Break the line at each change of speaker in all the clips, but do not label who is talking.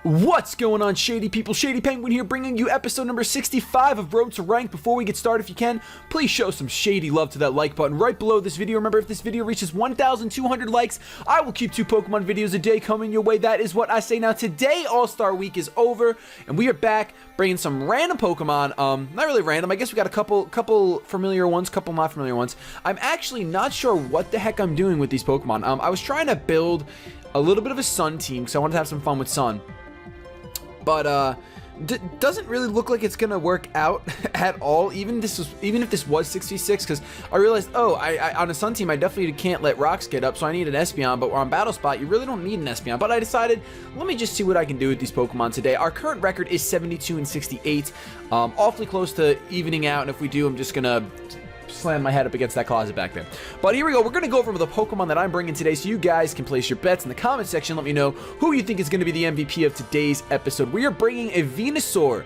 What's going on, Shady people? ShadyPenguinn here, bringing you episode number 65 of Road to Rank. Before we get started, if you can, please show some shady love to that like button right below this video. Remember, if this video reaches 1,200 likes, I will keep 2 Pokemon videos a day coming your way. That is what I say. Now, today, All-Star Week is over, and we are back bringing some random Pokemon. Not really random. I guess we got a couple familiar ones, couple not familiar ones. I'm actually not sure what the heck I'm doing with these Pokemon. I was trying to build a little bit of a Sun team, because I wanted to have some fun with Sun. But doesn't really look like it's gonna work out at all. Even if this was 66, because I realized, oh, I on a Sun team I definitely can't let rocks get up, so I need an Espeon. But on Battle Spot, you really don't need an Espeon. But I decided, let me just see what I can do with these Pokemon today. Our current record is 72 and 68, awfully close to evening out. And if we do, I'm just gonna slam my head up against that closet back there. But here we go. We're going to go over the Pokemon that I'm bringing today, so you guys can place your bets in the comment section. Let me know who you think is going to be the MVP of today's episode. We are bringing a Venusaur,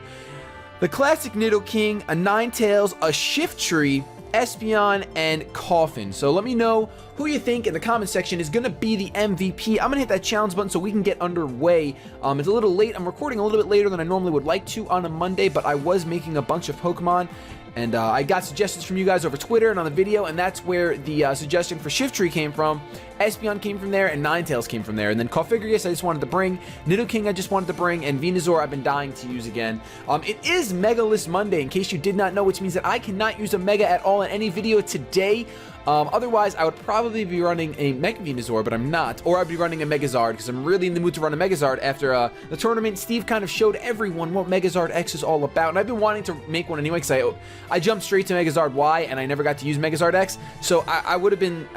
the classic Nidoking, a Ninetales, a Shiftry, Espeon, and Coffin. So let me know who you think in the comment section is going to be the MVP. I'm going to hit that challenge button so we can get underway. It's a little late. I'm recording a little bit later than I normally would like to on a Monday, but I was making a bunch of Pokemon. And I got suggestions from you guys over Twitter and on the video, and that's where the suggestion for Shiftry came from. Espeon came from there, and Ninetales came from there. And then Cofagrigus I just wanted to bring, Nidoking I just wanted to bring, and Venusaur I've been dying to use again. It is MegaLess Monday, in case you did not know, which means that I cannot use a Mega at all in any video today. Otherwise, I would probably be running a Mega Venusaur, but I'm not. Or I'd be running a Megazard, because I'm really in the mood to run a Megazard. After the tournament, Steve kind of showed everyone what Megazard-X is all about. And I've been wanting to make one anyway, because I jumped straight to Megazard Y, and I never got to use Megazard-X. So I would have been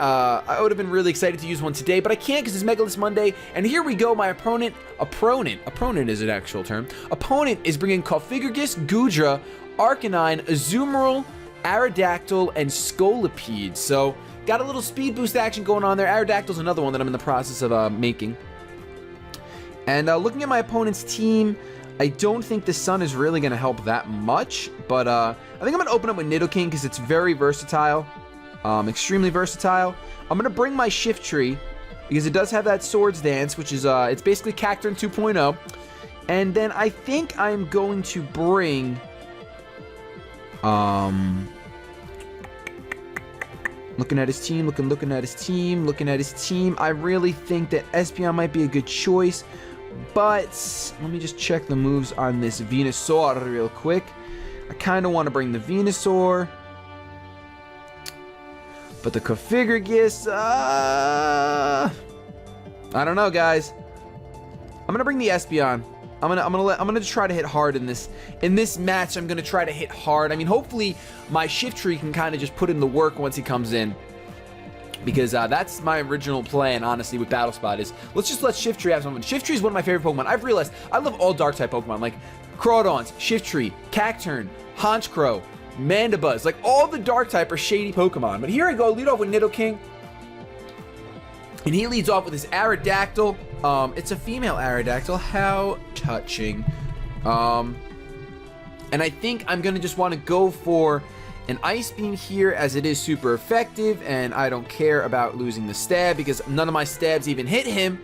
really excited to use one today, but I can't because it's MegaLess Monday. And here we go. My opponent is an actual term. Opponent is bringing Cofagrigus, Goodra, Arcanine, Azumarill, Aerodactyl, and Scolipede. So got a little speed boost action going on there. Aerodactyl's another one that I'm in the process of making. And looking at my opponent's team, I don't think the Sun is really going to help that much, but I think I'm going to open up with Nidoking because it's very versatile, extremely versatile. I'm going to bring my Shiftry because it does have that Swords Dance, which is it's basically Cacturne 2.0. And then I think I'm going to bring looking at his team, looking at his team. I really think that Espeon might be a good choice, but let me just check the moves on this Venusaur real quick. I kind of want to bring the Venusaur, but the Cofagrigus, I don't know, guys. I'm gonna bring the Espeon. I'm gonna try to hit hard in this match. I'm gonna try to hit hard. I mean, hopefully my Shiftry can kind of just put in the work once he comes in, because that's my original plan, honestly, with Battle Spot is let's just let Shiftry have something. Shiftry is one of my favorite Pokemon. I've realized I love all Dark type Pokemon, like Crawdons, Shiftry, Cacturne, Honchkrow, Mandibuzz. Like all the Dark type are shady Pokemon. But here I go, lead off with Nidoking. And he leads off with his Aerodactyl. It's a female Aerodactyl. How touching. And I think I'm going to just want to go for an Ice Beam here, as it is super effective. And I don't care about losing the stab because none of my stabs even hit him.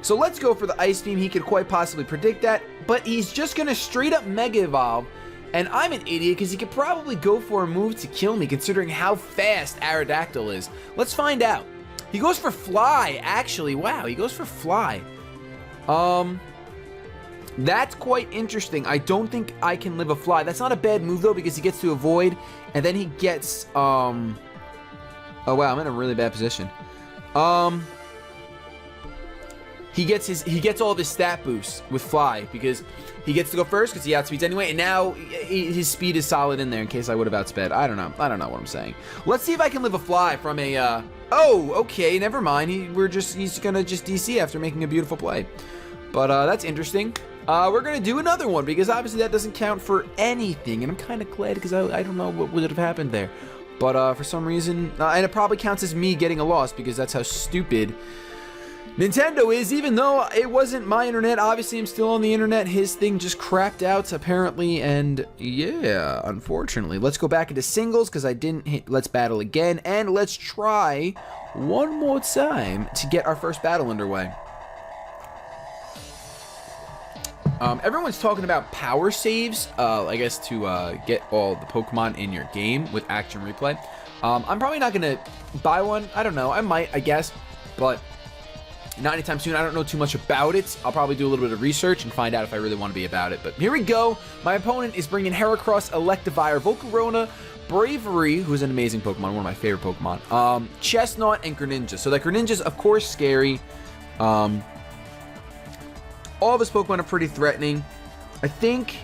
So let's go for the Ice Beam. He could quite possibly predict that. But he's just going to straight up Mega Evolve. And I'm an idiot because he could probably go for a move to kill me, considering how fast Aerodactyl is. Let's find out. He goes for Fly, actually. Wow, he goes for Fly. That's quite interesting. I don't think I can live a Fly. That's not a bad move, though, because he gets to avoid, and then he gets, oh, wow, I'm in a really bad position. He gets all of his stat boosts with Fly, because he gets to go first, because he outspeeds anyway, and now his speed is solid in there, in case I would have outsped. I don't know what I'm saying. Let's see if I can live a Fly from a, oh, okay, never mind. He's gonna just DC after making a beautiful play. But that's interesting. We're gonna do another one because obviously that doesn't count for anything, and I'm kind of glad because I don't know what would have happened there. But for some reason, and it probably counts as me getting a loss because that's how stupid Nintendo is. Even though it wasn't my internet, obviously I'm still on the internet. His thing just crapped out apparently, and yeah, unfortunately. Let's go back into singles because I didn't hit. Let's battle again, and let's try one more time to get our first battle underway. Everyone's talking about power saves, I guess to get all the Pokemon in your game with action replay. I'm probably not going to buy one. I don't know. I might, I guess, but not anytime soon. I don't know too much about it. I'll probably do a little bit of research and find out if I really want to be about it. But here we go. My opponent is bringing Heracross, Electivire, Volcarona, Bravery, who's an amazing Pokemon, one of my favorite Pokemon, Chestnut, and Greninja. So that Greninja's, of course, scary. All of his Pokemon are pretty threatening. I think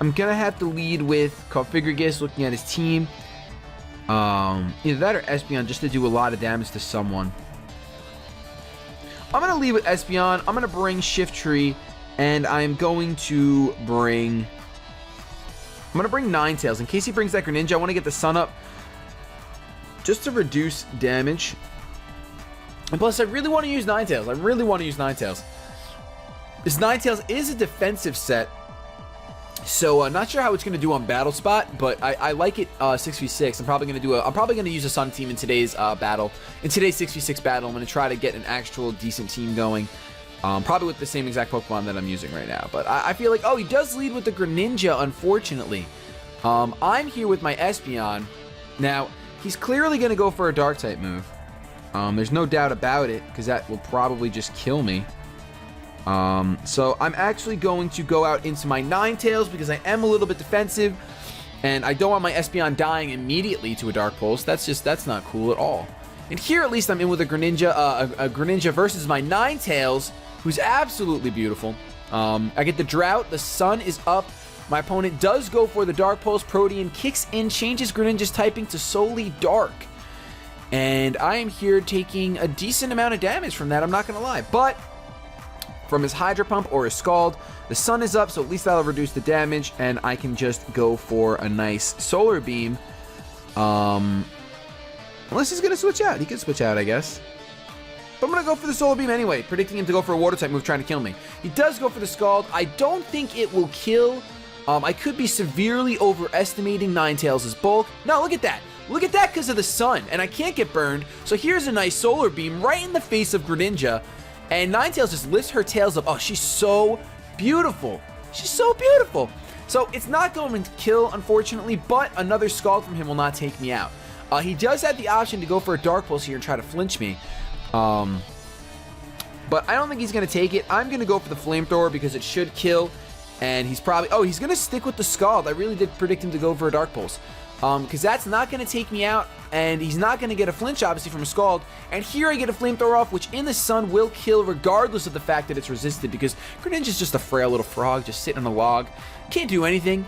I'm going to have to lead with Configuragus, looking at his team. Either that or Espeon, just to do a lot of damage to someone. I'm going to lead with Espeon. I'm going to bring Shiftry, and I'm going to bring Ninetales. In case he brings that Greninja, I want to get the Sun up just to reduce damage. And plus, I really want to use Ninetales. This Ninetales is a defensive set, so not sure how it's going to do on Battle Spot, but I like it 6v6. I'm probably going to use a Sun team in today's battle. In today's 6v6 battle, I'm going to try to get an actual decent team going, probably with the same exact Pokemon that I'm using right now. But I feel like, oh, he does lead with the Greninja, unfortunately. I'm here with my Espeon. Now, he's clearly going to go for a Dark-type move. There's no doubt about it, because that will probably just kill me. So I'm actually going to go out into my Ninetales because I am a little bit defensive, and I don't want my Espeon dying immediately to a Dark Pulse. That's not cool at all. And here at least I'm in with a Greninja, a Greninja versus my Ninetales, who's absolutely beautiful. I get the Drought, the Sun is up. My opponent does go for the Dark Pulse. Protean kicks in, changes Greninja's typing to solely Dark. And I am here taking a decent amount of damage from that, I'm not going to lie. But from his Hydro Pump or his Scald, the Sun is up, so at least that'll reduce the damage, and I can just go for a nice Solar Beam. Unless he's going to switch out. He could switch out, I guess. But I'm going to go for the Solar Beam anyway, predicting him to go for a Water-type move trying to kill me. He does go for the Scald. I don't think it will kill. I could be severely overestimating Ninetales' bulk. No, look at that. Look at that because of the Sun, and I can't get burned. So here's a nice Solar Beam right in the face of Greninja, and Ninetales just lifts her tails up. Oh, she's so beautiful. She's so beautiful. So it's not going to kill, unfortunately, but another Scald from him will not take me out. He does have the option to go for a Dark Pulse here and try to flinch me. But I don't think he's going to take it. I'm going to go for the Flamethrower because it should kill. And he's probably... Oh, he's going to stick with the Scald. I really did predict him to go for a Dark Pulse. Because that's not going to take me out, and he's not going to get a flinch, obviously, from a Scald. And here I get a Flamethrower off, which in the Sun will kill regardless of the fact that it's resisted, because Greninja's just a frail little frog just sitting on the log. Can't do anything.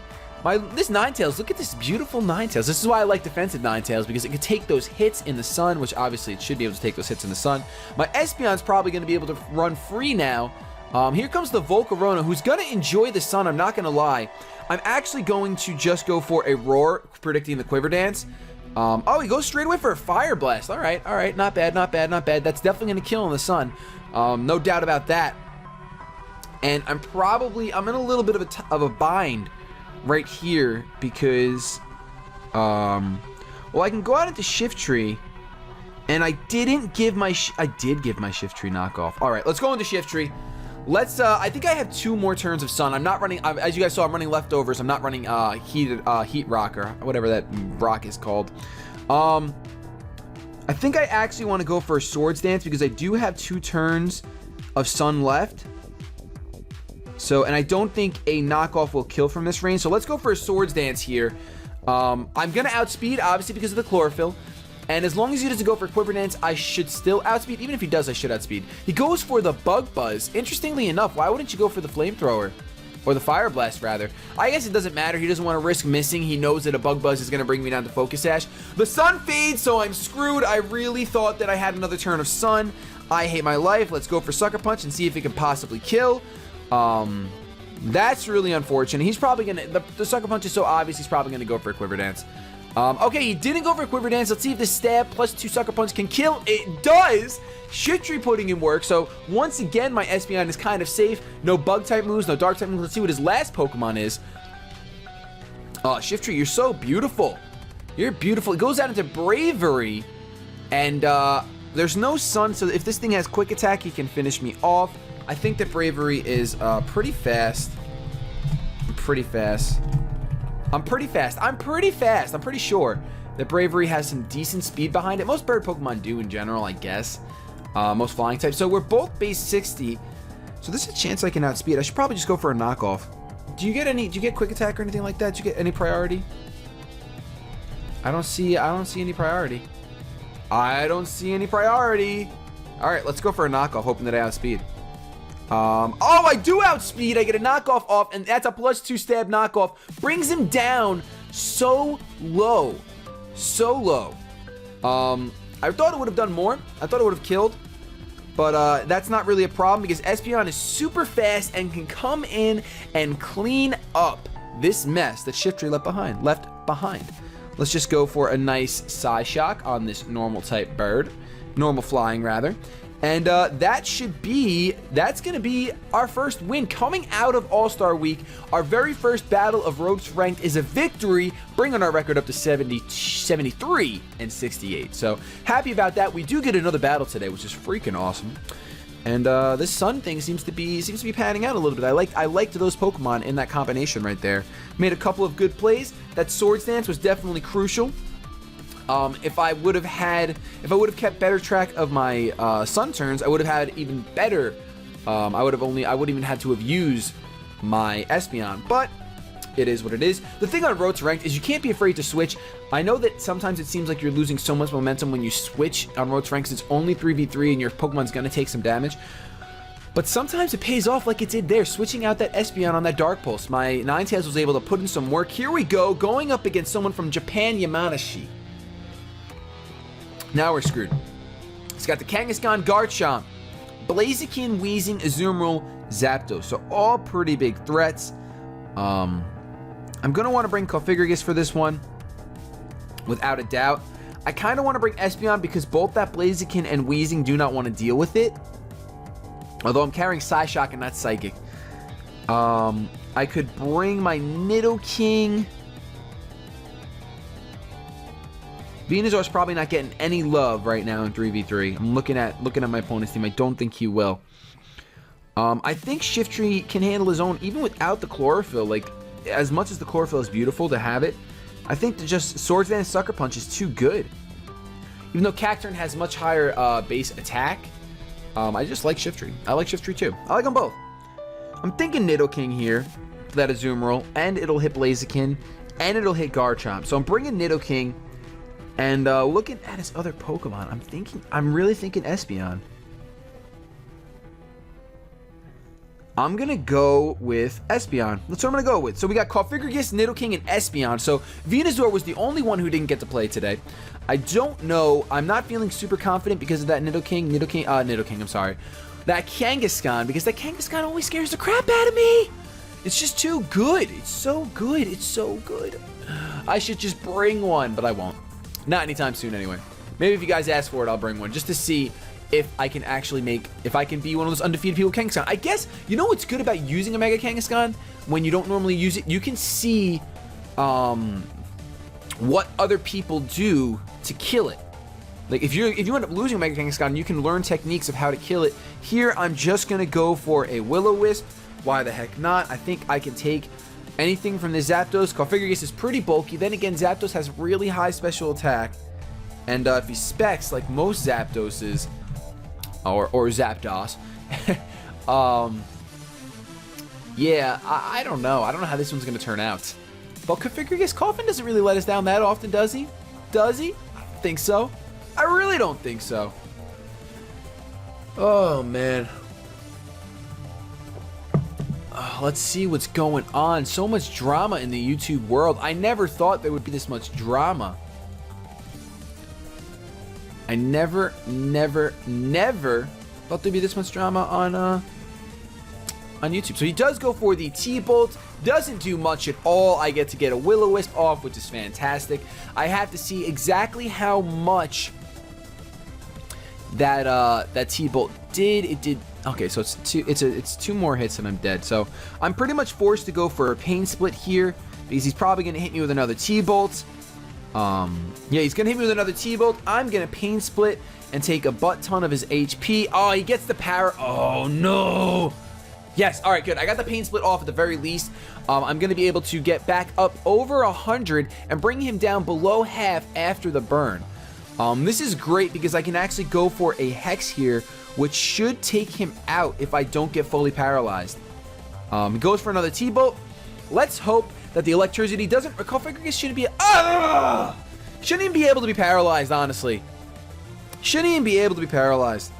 This Ninetales, look at this beautiful Ninetales. This is why I like defensive Ninetales, because it can take those hits in the Sun, which obviously it should be able to take those hits in the Sun. My Espeon's probably going to be able to run free now. Here comes the Volcarona, who's going to enjoy the Sun, I'm not going to lie. I'm actually going to just go for a Roar, predicting the Quiver Dance. Oh, he goes straight away for a Fire Blast. All right, not bad, not bad, not bad. That's definitely going to kill in the Sun. No doubt about that. And I'm in a little bit of a bind right here because, well, I can go out into Shiftry, and I did give my Shiftry knockoff. All right, let's go into Shiftry. Let's, I think I have 2 more turns of Sun. I'm not running, as you guys saw, I'm running Leftovers. I'm not running, Heat Rock, or whatever that rock is called. I think I actually want to go for a Swords Dance because I do have 2 turns of Sun left. So, and I don't think a knockoff will kill from this range. So let's go for a Swords Dance here. I'm going to outspeed, obviously, because of the Chlorophyll. And as long as he doesn't go for Quiver Dance, I should still outspeed. Even if he does, I should outspeed. He goes for the Bug Buzz. Interestingly enough, why wouldn't you go for the Flamethrower? Or the Fire Blast, rather. I guess it doesn't matter. He doesn't want to risk missing. He knows that a Bug Buzz is going to bring me down to Focus Sash. The Sun fades, so I'm screwed. I really thought that I had another turn of Sun. I hate my life. Let's go for Sucker Punch and see if it can possibly kill. That's really unfortunate. He's probably going to... The Sucker Punch is so obvious, he's probably going to go for a Quiver Dance. Okay, he didn't go for a Quiver Dance. Let's see if this stab plus 2 Sucker Punch can kill. It does! Shiftry putting in work. So, once again, my Espeon is kind of safe. No Bug-type moves, no Dark-type moves. Let's see what his last Pokemon is. Shiftry, you're so beautiful. You're beautiful. It goes out into Bravery. And, there's no Sun, so if this thing has Quick Attack, he can finish me off. I think that Bravery is pretty fast. I'm pretty fast. I'm pretty sure that Bravery has some decent speed behind it. Most bird Pokemon do in general, I guess. Most flying types. So we're both base 60. So there's a chance I can outspeed. I should probably just go for a knockoff. Do you get quick attack or anything like that? Do you get any priority? I don't see any priority. All right, let's go for a knockoff, hoping that I outspeed. Oh, I do outspeed. I get a knockoff off, and that's a +2 stab knockoff. Brings him down so low. I thought it would have done more. I thought it would have killed. But that's not really a problem because Espeon is super fast and can come in and clean up this mess that Shiftry left behind. Let's just go for a nice Psyshock on this normal type bird. Normal flying, rather. And that's going to be our first win. Coming out of All-Star Week, our very first battle of Ropes Ranked is a victory, bringing our record up to 73 and 68. So, happy about that. We do get another battle today, which is freaking awesome. And this Sun thing seems to be panning out a little bit. I liked those Pokemon in that combination right there. Made a couple of good plays. That Swords Dance was definitely crucial. If I would have kept better track of my Sun turns, I would have had even better. I wouldn't even had to have used my Espeon, but it is what it is. The thing on Road to Ranked is you can't be afraid to switch. I know that sometimes it seems like you're losing so much momentum when you switch on Road to Ranked. It's only 3v3 and your Pokemon's gonna take some damage. But sometimes it pays off like it did there, switching out that Espeon on that Dark Pulse. My Ninetales was able to put in some work. Here we go, going up against someone from Japan, Yamanashi. Now we're screwed. It's got the Kangaskhan, Garchomp, Blaziken, Weezing, Azumarill, Zapdos. So all pretty big threats. I'm going to want to bring Cofagrigus for this one, without a doubt. I kind of want to bring Espeon because both that Blaziken and Weezing do not want to deal with it. Although I'm carrying Psyshock and not Psychic. I could bring my Nidoking. Venusaur's probably not getting any love right now in 3v3. I'm looking at my opponent's team. I don't think he will. I think Shiftry can handle his own even without the Chlorophyll. Like, as much as the Chlorophyll is beautiful to have it, I think that just Swords Dance Sucker Punch is too good. Even though Cacturne has much higher base attack, I just like Shiftry. I like Shiftry too. I like them both. I'm thinking Nidoking here for that Azumarill, and it'll hit Blaziken, and it'll hit Garchomp. So I'm bringing Nidoking. And looking at his other Pokemon, I'm really thinking Espeon. I'm going to go with Espeon. That's what I'm going to go with. So we got Cofagrigus, Nidoking, and Espeon. So Venusaur was the only one who didn't get to play today. I don't know. I'm not feeling super confident because of that Nidoking, I'm sorry. That Kangaskhan, because that Kangaskhan always scares the crap out of me. It's just too good. It's so good. It's so good. I should just bring one, but I won't. Not anytime soon anyway. Maybe if you guys ask for it, I'll bring one just to see if I can actually if I can be one of those undefeated people with Kangaskhan. I guess, you know what's good about using a Mega Kangaskhan? When you don't normally use it, you can see what other people do to kill it. Like, if you end up losing a Mega Kangaskhan, you can learn techniques of how to kill it. Here, I'm just going to go for a Will-O-Wisp. Why the heck not? I think I can take anything from the Zapdos. Cofagrigus is pretty bulky. Then again, Zapdos has really high special attack. And if he specs like most Zapdoses, or Zapdos, yeah, I don't know. I don't know how this one's going to turn out. But Cofagrigus, Coffin doesn't really let us down that often, does he? Does he? I don't think so. I really don't think so. Oh, man. Let's see what's going on. So much drama in the YouTube world. I never thought there would be this much drama. I never thought there'd be this much drama on YouTube. So he does go for the T-Bolt. Doesn't do much at all. I get to get a Will-O-Wisp off, which is fantastic. I have to see exactly how much that T-Bolt did. It did. Okay, so it's two more hits and I'm dead. So I'm pretty much forced to go for a Pain Split here because he's probably going to hit me with another T-Bolt. Yeah, he's going to hit me with another T-Bolt. I'm going to Pain Split and take a butt ton of his HP. Oh, he gets the power. Oh, no. Yes, all right, good. I got the Pain Split off at the very least. I'm going to be able to get back up over 100 and bring him down below half after the burn. This is great because I can actually go for a Hex here, which should take him out if I don't get fully paralyzed. He goes for another T-Bolt. Let's hope that the electricity doesn't... Configuragus shouldn't be... Shouldn't even be able to be paralyzed, honestly. Shouldn't even be able to be paralyzed.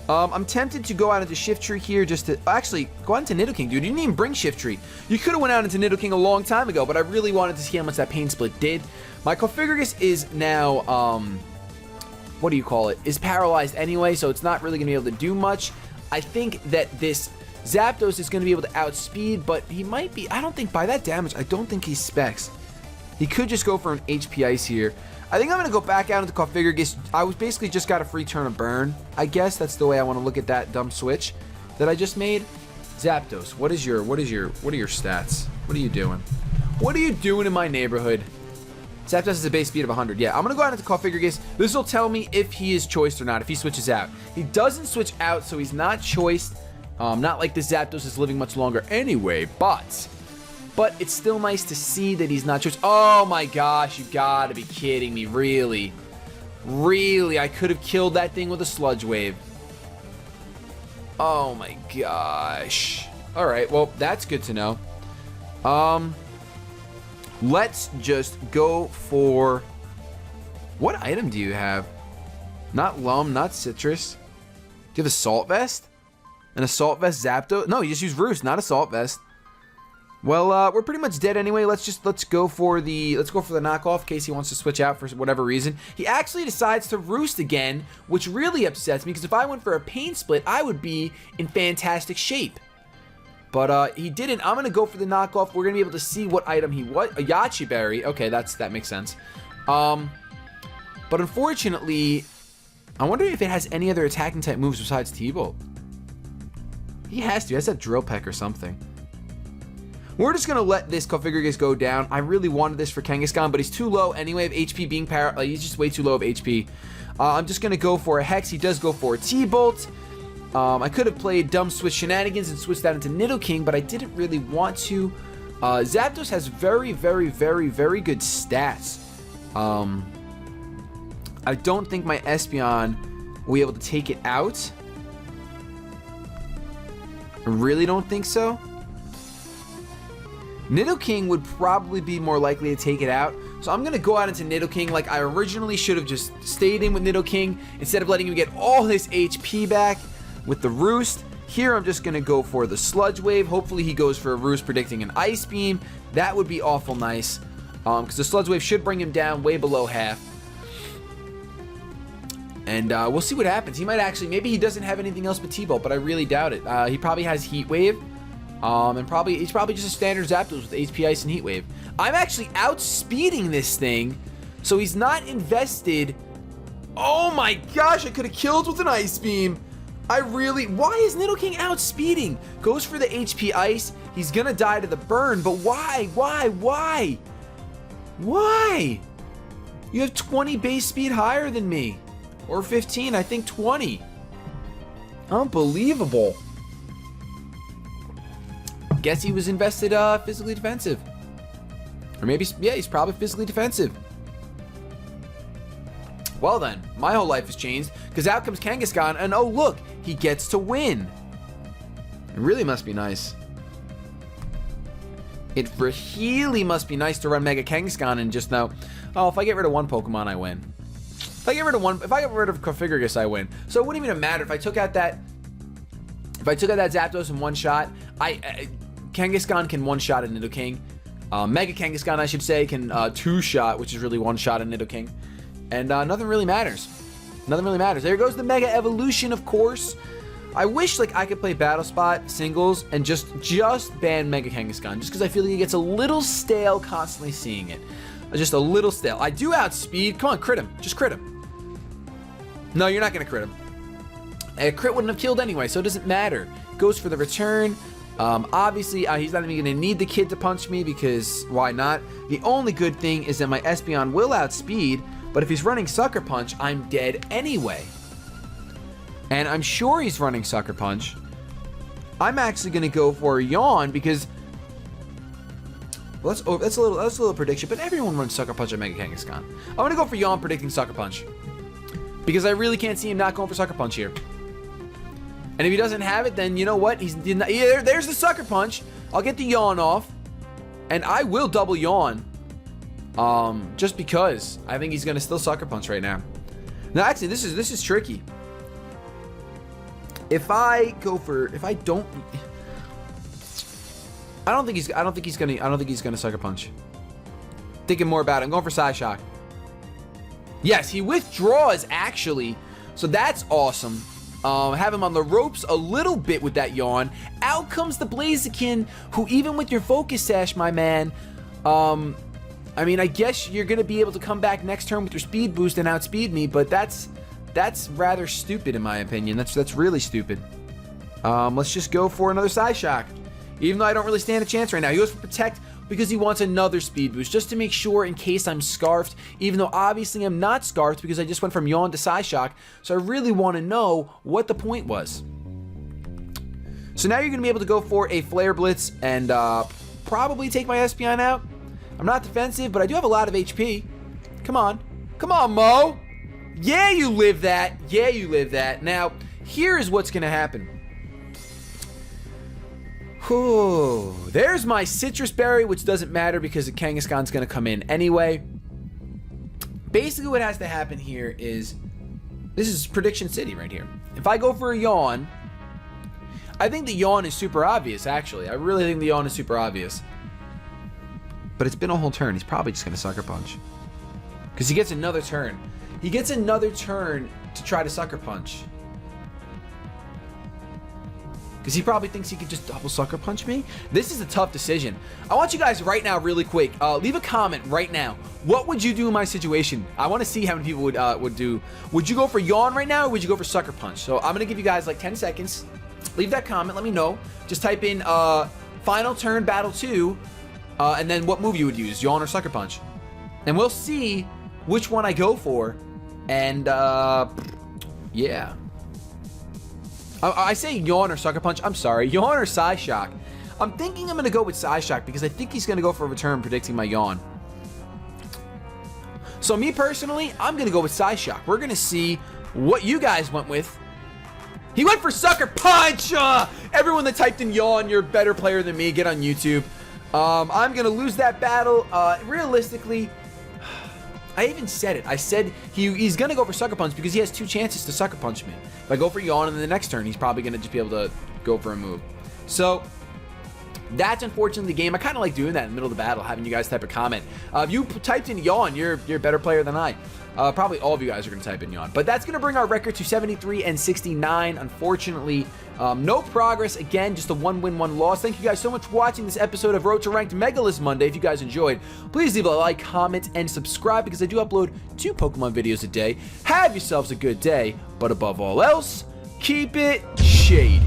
I'm tempted to go out into Shift Tree here just to... Actually, go out into Nidoking, dude. You didn't even bring Shift Tree. You could have went out into Nidoking a long time ago, but I really wanted to see how much that Pain Split did. My Configuragus is now... what do you call it? Is paralyzed anyway, so it's not really going to be able to do much. I think that this Zapdos is going to be able to outspeed, but he might be... I don't think by that damage, I don't think he's Specs. He could just go for an HP Ice here. I think I'm going to go back out into Configuragus. I was basically just got a free turn of burn. I guess that's the way I want to look at that dumb switch that I just made. Zapdos, what are your stats? What are you doing? What are you doing in my neighborhood? Zapdos has a base speed of 100. Yeah, I'm going to go out into Configuragus. This will tell me if he is choiced or not, if he switches out. He doesn't switch out, so he's not choiced. Not like this Zapdos is living much longer anyway, but it's still nice to see that he's not choiced. Oh my gosh, you gotta be kidding me. Really? Really? I could have killed that thing with a Sludge Wave. Oh my gosh. Alright, well, that's good to know. Let's just go for... What item do you have? Not Lum, not Citrus. Do you have Assault Vest? An Assault Vest Zapdos? No, you just use Roost, not Assault Vest. Well, we're pretty much dead anyway. Let's go for the knockoff in case he wants to switch out for whatever reason. He actually decides to Roost again, which really upsets me because if I went for a Pain Split, I would be in fantastic shape. But he didn't. I'm gonna go for the knockoff. We're gonna be able to see what item he was. A Yachi Berry. Okay, that makes sense. But unfortunately, I wonder if it has any other attacking type moves besides T-Bolt. He has to. He has that Drill Peck or something. We're just gonna let this Configuragus go down. I really wanted this for Kangaskhan, but he's too low anyway of HP being he's just way too low of HP. I'm just gonna go for a Hex. He does go for a T-Bolt. I could have played Dumb Switch Shenanigans and switched that into Nidoking, but I didn't really want to. Zapdos has very, very, very, very good stats. I don't think my Espeon will be able to take it out. I really don't think so. Nidoking would probably be more likely to take it out. So I'm going to go out into Nidoking like I originally should have just stayed in with Nidoking instead of letting him get all his HP back with the Roost. Here I'm just going to go for the Sludge Wave. Hopefully he goes for a Roost predicting an Ice Beam. That would be awful nice because the Sludge Wave should bring him down way below half. And we'll see what happens. He might actually, maybe he doesn't have anything else but T-Bolt, but I really doubt it. He probably has Heat Wave. And he's probably just a standard Zapdos with HP Ice and Heat Wave. I'm actually outspeeding this thing, so he's not invested. Oh my gosh, I could have killed with an Ice Beam. Why is Nidoking outspeeding? Goes for the HP Ice. He's gonna die to the burn, but why? Why? You have 20 base speed higher than me. Or 15, I think 20. Unbelievable. Guess he was invested physically defensive. Or maybe, yeah, he's probably physically defensive. Well then, my whole life has changed, because out comes Kangaskhan, and oh look, he gets to win. It really must be nice. It really must be nice to run Mega Kangaskhan and just know, oh, if I get rid of one Pokemon, I win. If I get rid of Configuragus, I win. So it wouldn't even matter if I took out that Zapdos in one shot. Kangaskhan can one shot at Nidoking. Mega Kangaskhan, I should say, can two shot, which is really one shot at Nidoking. And nothing really matters. Nothing really matters. There goes the Mega Evolution, of course. I wish I could play Battle Spot singles and just ban Mega Kangaskhan, just because I feel like it gets a little stale constantly seeing it. Just a little stale. I do outspeed. Come on, crit him. Just crit him. No, you're not going to crit him. A crit wouldn't have killed anyway, so it doesn't matter. Goes for the return. Obviously, he's not even going to need the kid to punch me because why not? The only good thing is that my Espeon will outspeed, but if he's running Sucker Punch, I'm dead anyway. And I'm sure he's running Sucker Punch. I'm actually going to go for a Yawn because... Well, that's a little prediction, but everyone runs Sucker Punch on Mega Kangaskhan. I'm going to go for Yawn predicting Sucker Punch. Because I really can't see him not going for Sucker Punch here. And if he doesn't have it, then you know what? There's the Sucker Punch. I'll get the Yawn off. And I will double Yawn. Just because. I think he's going to still Sucker Punch right now. Now, actually, this is tricky. If I don't think he's gonna Sucker Punch. Thinking more about it. I'm going for Psyshock. Yes, he withdraws actually. So that's awesome. Have him on the ropes a little bit with that Yawn. Out comes the Blaziken, who even with your Focus Sash, my man, I mean, I guess you're gonna be able to come back next turn with your Speed Boost and outspeed me, but that's rather stupid in my opinion. That's really stupid. Let's just go for another Psyshock. Even though I don't really stand a chance right now. He goes for Protect because he wants another Speed Boost, just to make sure in case I'm Scarfed, even though obviously I'm not Scarfed because I just went from Yawn to Psyshock, so I really want to know what the point was. So now you're going to be able to go for a Flare Blitz and probably take my Espeon out. I'm not defensive, but I do have a lot of HP. Come on. Come on, Mo. Yeah, you live that. Yeah, you live that. Now, here is what's going to happen. Whew. There's my Citrus Berry, which doesn't matter because the Kangaskhan's going to come in anyway. Basically, what has to happen here is... This is Prediction City right here. If I go for a Yawn... I think the Yawn is super obvious, actually. I really think the Yawn is super obvious. But it's been a whole turn. He's probably just going to Sucker Punch. Because he gets another turn. He gets another turn to try to Sucker Punch. Because he probably thinks he could just double Sucker Punch me. This is a tough decision. I want you guys right now, really quick, leave a comment right now. What would you do in my situation? I want to see how many people would do. Would you go for Yawn right now, or would you go for Sucker Punch? So I'm going to give you guys like 10 seconds. Leave that comment. Let me know. Just type in Final Turn Battle 2, and then what move you would use, Yawn or Sucker Punch. And we'll see which one I go for. And, yeah. I say Yawn or Sucker Punch. I'm sorry. Yawn or Psyshock. I'm thinking I'm going to go with Psyshock because I think he's going to go for a return predicting my Yawn. So me personally, I'm going to go with Psyshock. We're going to see what you guys went with. He went for Sucker Punch! Everyone that typed in Yawn, you're a better player than me. Get on YouTube. I'm going to lose that battle. Realistically... I even said it. I said he's going to go for Sucker Punch because he has 2 chances to Sucker Punch me. If I go for Yawn in the next turn, he's probably going to just be able to go for a move. So, that's unfortunately the game. I kind of like doing that in the middle of the battle, having you guys type a comment. If you typed in Yawn, you're a better player than I. Probably all of you guys are going to type in Yawn. But that's going to bring our record to 73 and 69. Unfortunately, no progress. Again, just a 1-win, 1-loss. Thank you guys so much for watching this episode of Road to Ranked MegaLess Monday. If you guys enjoyed, please leave a like, comment, and subscribe because I do upload 2 Pokemon videos a day. Have yourselves a good day, but above all else, keep it shady.